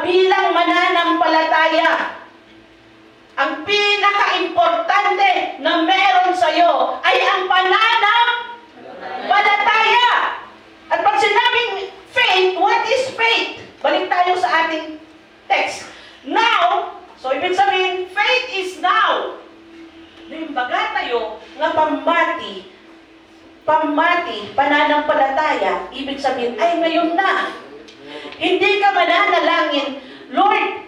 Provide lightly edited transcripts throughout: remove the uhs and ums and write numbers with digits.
bilang mananampalataya, ang pinaka-importante na meron sa'yo ay ang pananampalataya. At pag sinabing faith, what is faith? Balik tayo sa ating text. Now, so ibig sabihin, faith is now. Limbaga tayo nga pamati, pananampalataya, ibig sabihin, ay ngayon na. Hindi ka mananalangin, Lord,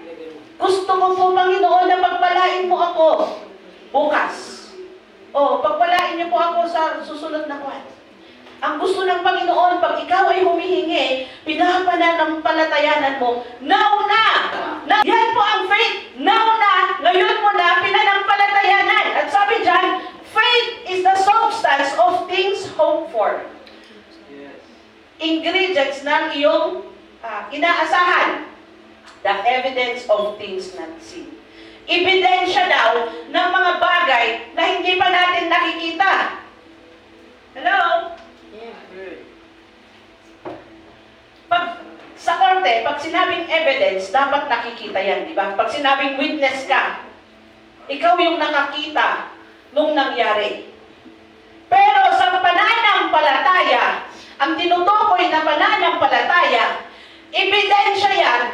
gusto ko po, Panginoon, na pagpalain mo ako bukas. O, pagpalain niyo po ako sa susunod na kwan. Ang gusto ng Panginoon, pag ikaw ay humihingi, pinapananampalatayanan mo, now na! Yan po ang faith. Now na, ngayon mo na, pinanampalatayanan. At sabi dyan, faith is the substance of things hoped for. Ingredients ng iyong inaasahan. The evidence of things not seen. Ebidensya daw ng mga bagay na hindi pa natin nakikita. Hello? Pag sa korte, pag sinabing evidence, dapat nakikita yan, di ba? Pag sinabing witness ka, ikaw yung nakakita nung nangyari. Pero sa pananampalataya, ang tinutukoy na pananampalataya, ebidensya yan,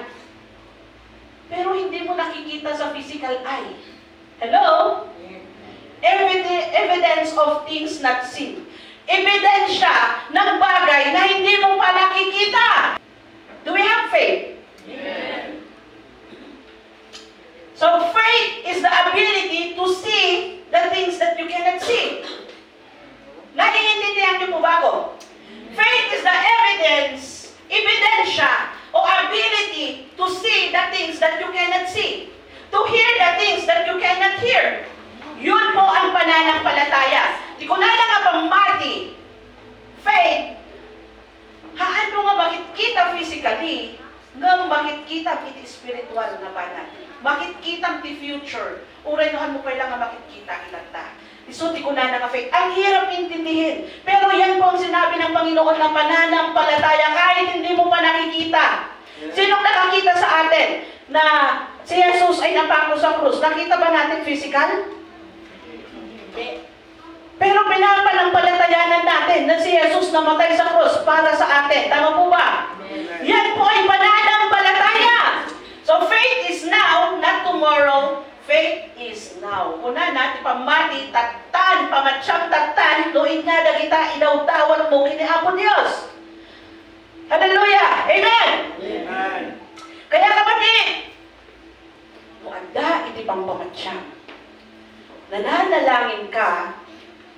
pero hindi mo nakikita sa physical eye. Hello? Evidence of things not seen. Ebidensya ng bagay na hindi mo pa nakikita. Do we have faith? Amen. So faith is the ability to see the things that you cannot see. Naiintindihan niyo po ba ako? Faith is the evidence, ebidensya, o ability to see the things that you cannot see. To hear the things that you cannot hear. Yun po ang pananampalataya. Di ko na nga pamati. Faith, haan mo nga makikita physically, nga makikita kiti spiritual na banat. Makikita ti future. Uraynohan mo kailangan makikita ilata. So, di ko na nga faith. Ang hirap intindihin. Pero yan po ang sinabi ng Panginoon na pananampalataya kahit hindi mo pa nakikita. Sinong nakakita sa atin na si Jesus ay napako sa krus? Nakita ba natin physical? Hindi. Pero pinapanampalatayanan natin na si Jesus namatay sa krus para sa atin. Tama po ba? Yan po ay pananampalataya. So faith is now, not tomorrow. Faith is now. Una natin pamati, tatan, pamatsyang tatan, doon nga dagita, ilaw-tawat mo, kiniapon Diyos. Hallelujah! Amen! Amen! Kaya kapatid, muanda, iti pang pamatsyang. Nananalangin ka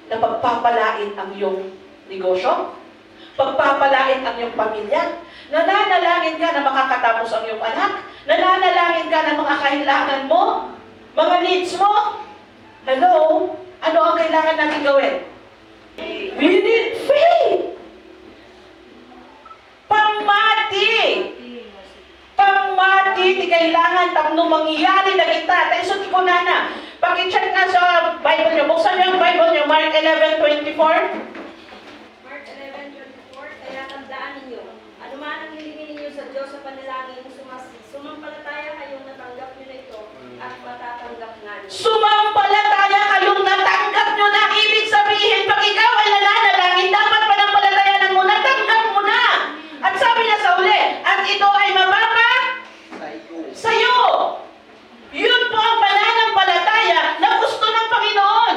na pagpapalain ang iyong negosyo, pagpapalain ang iyong pamilya, nananalangin ka na makakatapos ang iyong anak, nananalangin ka na mga kailangan mo, mga needs mo. Hello? Ano ang kailangan natin gawin? We need faith. Pamati. Pamati. Di kailangan tapno mangyayari na kita. Tayo ko na. Pag-check na sa Bible nyo. Buksan nyo ang Bible nyo. Mark 11:24. Mark 11:24. Kaya tandaan ninyo, ano man ang hilingin ninyo sa Diyos sa panalangin, sumampalataya kayong natanggap nyo na ito at matatanggap nga nyo. Sumampalataya kayong natanggap nyo na. Ibig sabihin, pag ikaw ay nananalangin, dapat panampalatayanan mo, natanggap mo na. At sabi na sa uli, at ito ay mababa sa'yo. Yun po ang pananampalataya na gusto ng Panginoon.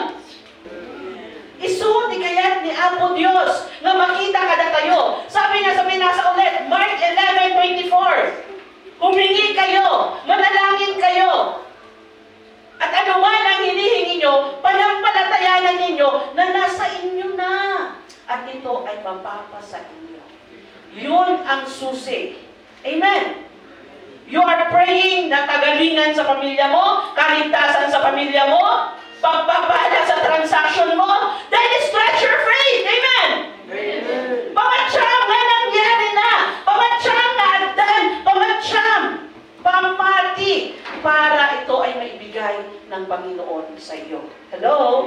Isuti kaya't ni Apo Diyos na makita kada tayo. Sabi niya sa ulit, Mark 11:24. Humingi kayo, manalangin kayo. At ano man ang hinihingi nyo, panampalatayanan ninyo na nasa inyo na. At ito ay mapapasa inyo. Yun ang susi. Amen. You are praying na kagalingan sa pamilya mo, kaligtasan sa pamilya mo, pagpapala sa transaction mo, then stretch your faith. Amen. Pamatsyam na nangyari na. Pamatsyam na agdan. Pamatsyam. Pamati. Para ito ay maibigay ng Panginoon sa iyo. Hello?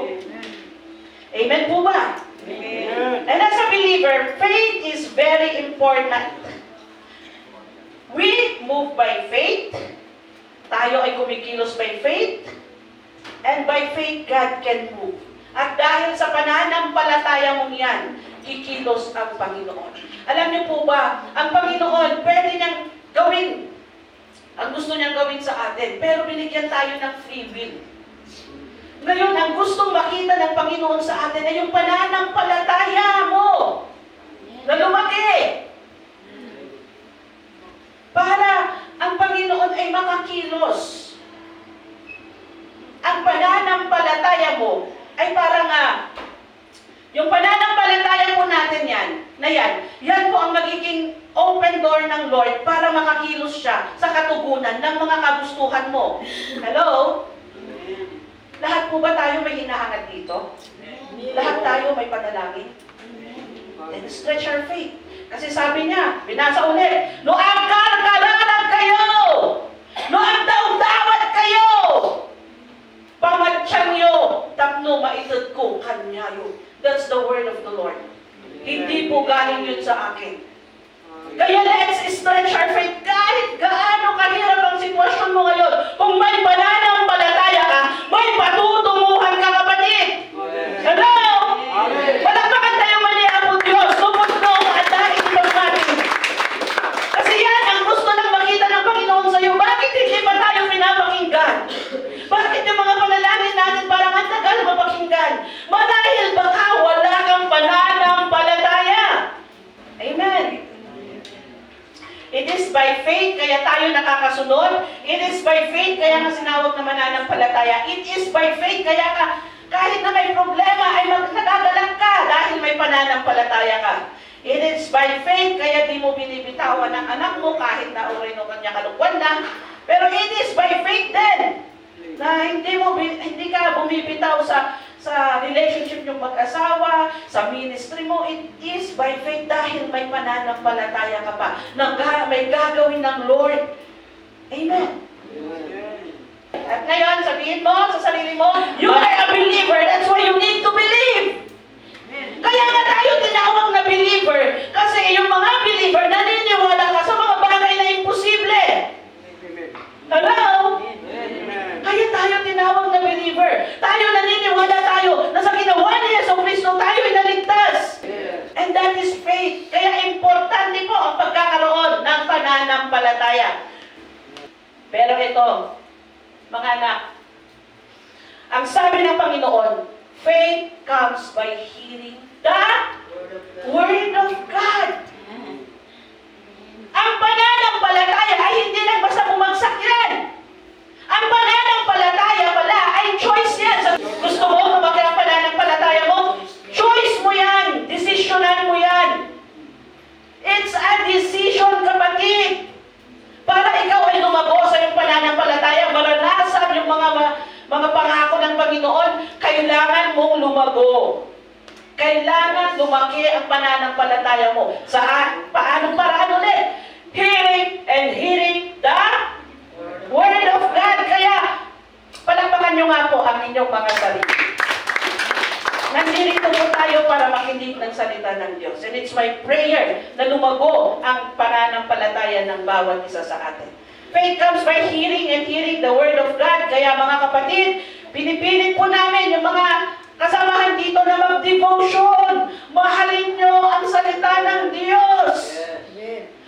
Amen po ba? Amen. And as a believer, faith is very important. We move by faith. Tayo ay kumikilos by faith. And by faith, God can move. At dahil sa pananampalataya mong yan, kikilos ang Panginoon. Alam niyo po ba, ang Panginoon, pwede niyang gawin ang gusto niyang gawin sa atin. Pero binigyan tayo ng free will. Ngayon, ang gustong makita ng Panginoon sa atin ay yung pananampalataya mo na lumaki. Para ang Panginoon ay makakilos. Ang pananampalataya mo ay parang yung pananampalataya po natin yan po ang magiging open door ng Lord para makakilos siya sa katugunan ng mga kagustuhan mo. Hello? Lahat po ba tayo may hinahangad dito? Lahat tayo may panalangin? Then stretch our faith. Kasi sabi niya, binasa ulit, no agkar-kalalag kayo! No agdaw-dawat kayo! Pamatsyangyo, tapno maitad ko kanyayo. That's the word of the Lord. Hindi po galing yun sa akin. Kaya let's stretch our faith. Kahit gaano kahirap ang sitwasyon mo ngayon, kung may pananampalataya ka, may patutunguhan ka, kapatid. Hello? Palakpakan tayo mali ang Diyos. Lupot mo at dahil natin. Kasi yan ang gusto lang makita ng Panginoon sa iyo. Bakit hindi pa tayo pinapakinggan? Bakit yung mga panalangin natin parang ang tagal mapakinggan? Marahil baka wala kang pananampalataya. Amen. It is by faith kaya tayo nakakasunod. It is by faith kaya nga sinawag na mananampalataya. It is by faith kaya kahit na may problema ay nagagalak ka dahil may pananampalataya ka. It is by faith kaya di mo binibitawan ang anak mo kahit na oray no kanya kalugwan lang. Pero it is by faith din na hindi ka bumibitaw sa relationship yung mag-asawa, sa ministry mo. It is by faith dahil may pananampalataya ka pa na may gagawin ng Lord. Amen. At ngayon, sabihin mo sa sarili mo, you are a believer. That's why you need to believe. Kaya nga tayo tinawag na believer. Kasi yung mga believer, naniniwala ka sa mga bagay na imposible. Hello? Kaya tayo tinawag na believer. Tayo naniniwala tayo na sa ginawa ni Yesu Cristo tayo ay naligtas. And that is faith. Kaya importante po ang pagkakaroon ng pananampalataya. Pero ito, mga anak, ang sabi ng Panginoon, faith comes by hearing the Word of God. Ang pananampalataya ay hindi lang basta bumagsak yan. Ang pananampalataya pala ay choice yan. Gusto mo lumaki ang pananampalataya mo? Choice mo yan. Desisyonan mo yan. It's a decision, kapatid. Para ikaw ay lumago sa iyong pananampalataya, maranasan yung mga pangako ng Panginoon, kailangan mong lumago. Kailangan lumaki ang pananampalataya mo. Saan? Paanong paraan ulit? Hearing and hearing the Word of God. Kaya, palakpakan nyo nga po ang inyong mga sarili. Nandito po tayo para makinig ng salita ng Diyos. And it's my prayer na lumago ang pananampalataya ng bawat isa sa atin. Faith comes by hearing and hearing the Word of God. Kaya mga kapatid, pinipilit po namin yung mga kasamahan dito na mag-devotion. Mahalin nyo ang salita ng Diyos.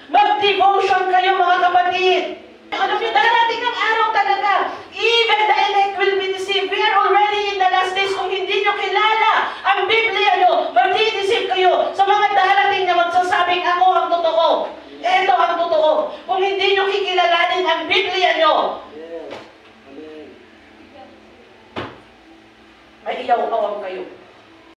Mag-devotion kayo mga kapatid. Alam niyo, darating ang araw talaga. Even the elect will be deceived. We are already in the last days. Kung hindi nyo kilala ang Biblia nyo, magdi-deceive kayo sa mga darating na magsasabing ako ang totoo. Ito ang totoo. Kung hindi nyo kikilalanin ang Biblia nyo, may iyaw-awang kayo.